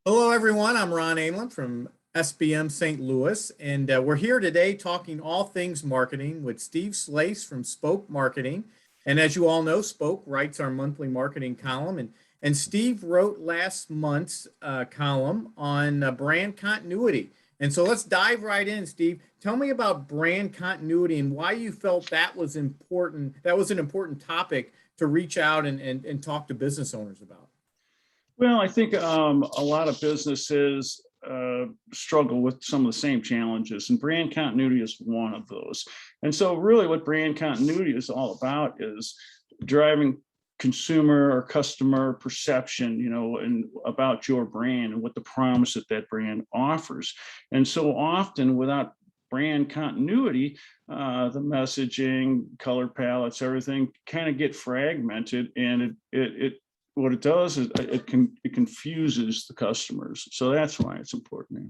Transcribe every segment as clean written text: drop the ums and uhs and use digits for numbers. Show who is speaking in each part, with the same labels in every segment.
Speaker 1: Hello, everyone. I'm Ron Aimland from SBM St. Louis, and we're here today talking all things marketing with Steve Slace from Spoke Marketing. And as you all know, Spoke writes our monthly marketing column, and Steve wrote last month's column on brand continuity. And so let's dive right in, Steve. Tell me about brand continuity and why you felt that was important. That was an important topic to reach out and talk to business owners about.
Speaker 2: Well, I think a lot of businesses struggle with some of the same challenges, and brand continuity is one of those. And so really what brand continuity is all about is driving consumer or customer perception, and about your brand and what the promise that that brand offers. And so often without brand continuity, the messaging, color palettes, everything kind of get fragmented, and it what it does is it confuses the customers. So that's why it's important.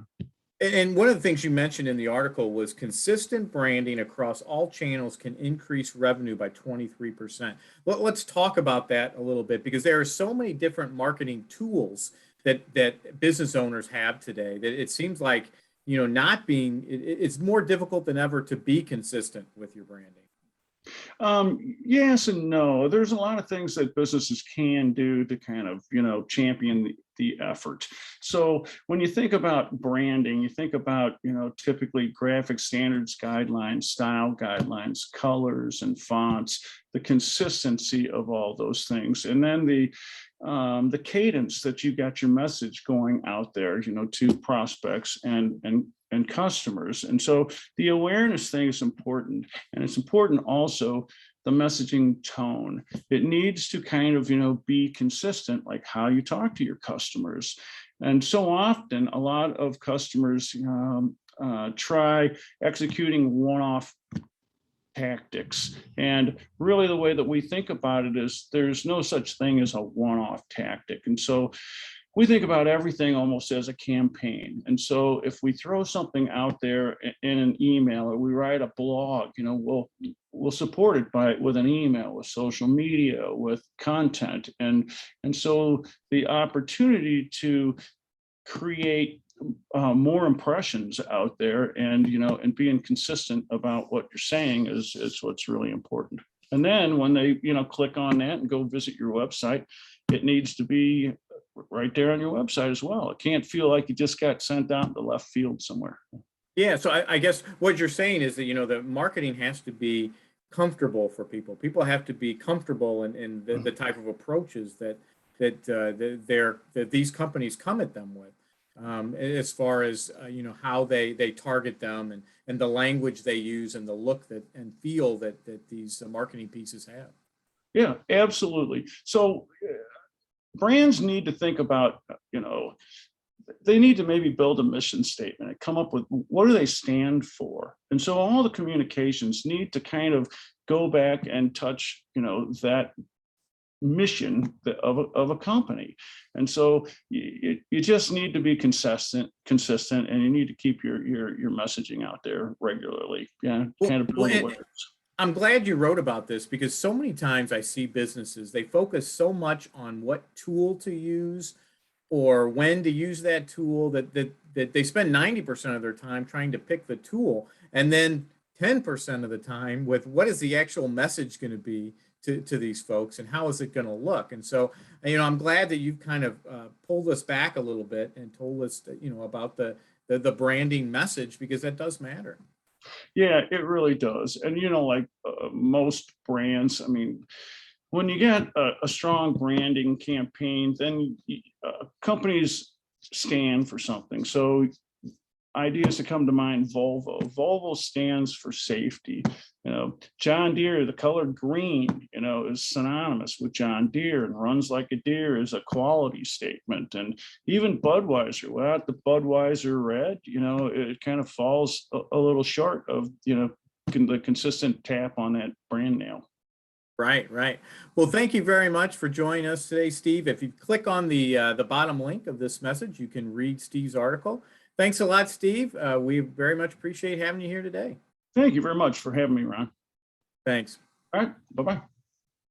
Speaker 1: And one of the things you mentioned in the article was consistent branding across all channels can increase revenue by 23%. Let's talk about that a little bit, because there are so many different marketing tools that business owners have today that it seems like, it's more difficult than ever to be consistent with your branding.
Speaker 2: Yes and no. There's a lot of things that businesses can do to kind of, champion the effort. So when you think about branding, you think about, typically graphic standards guidelines, style guidelines, colors and fonts, the consistency of all those things. And then the cadence that you got your message going out there, to prospects and customers. And so the awareness thing is important, and it's important also the messaging tone. It needs to kind of, be consistent, like how you talk to your customers. And so often a lot of customers try executing one-off tactics. And really the way that we think about it is there's no such thing as a one-off tactic. And so we think about everything almost as a campaign. And so if we throw something out there in an email, or we write a blog, we'll support it with an email, with social media, with content. And so the opportunity to create more impressions out there and being consistent about what you're saying is what's really important. And then when they click on that and go visit your website, it needs to be right there on your website as well. It can't feel like you just got sent out to left field somewhere.
Speaker 1: Yeah, so I guess what you're saying is that the marketing has to be comfortable for people. People have to be comfortable in the type of approaches that these companies come at them with, as far as how they target them and the language they use and the look and feel that these marketing pieces have.
Speaker 2: Yeah, absolutely. So brands need to think about, they need to maybe build a mission statement and come up with what do they stand for. And so all the communications need to kind of go back and touch, that mission of a company. And so you just need to be consistent, and you need to keep your messaging out there regularly. Yeah, kind of build awareness.
Speaker 1: I'm glad you wrote about this, because so many times I see businesses, they focus so much on what tool to use or when to use that tool that they spend 90% of their time trying to pick the tool, and then 10% of the time with what is the actual message going to be to these folks and how is it going to look. And so, I'm glad that you've kind of pulled us back a little bit and told us that, about the branding message, because that does matter.
Speaker 2: Yeah, it really does. And, like most brands, I mean, when you get a strong branding campaign, then companies stand for something. So ideas that come to mind: Volvo. Volvo stands for safety. John Deere, the color green, is synonymous with John Deere, and runs like a deer is a quality statement. And even Budweiser, without the Budweiser red, it kind of falls a little short of, the consistent tap on that brand nail.
Speaker 1: Right, right. Well, thank you very much for joining us today, Steve. If you click on the bottom link of this message, you can read Steve's article. Thanks a lot, Steve. We very much appreciate having you here today.
Speaker 2: Thank you very much for having me, Ron.
Speaker 1: Thanks.
Speaker 2: All right, bye-bye.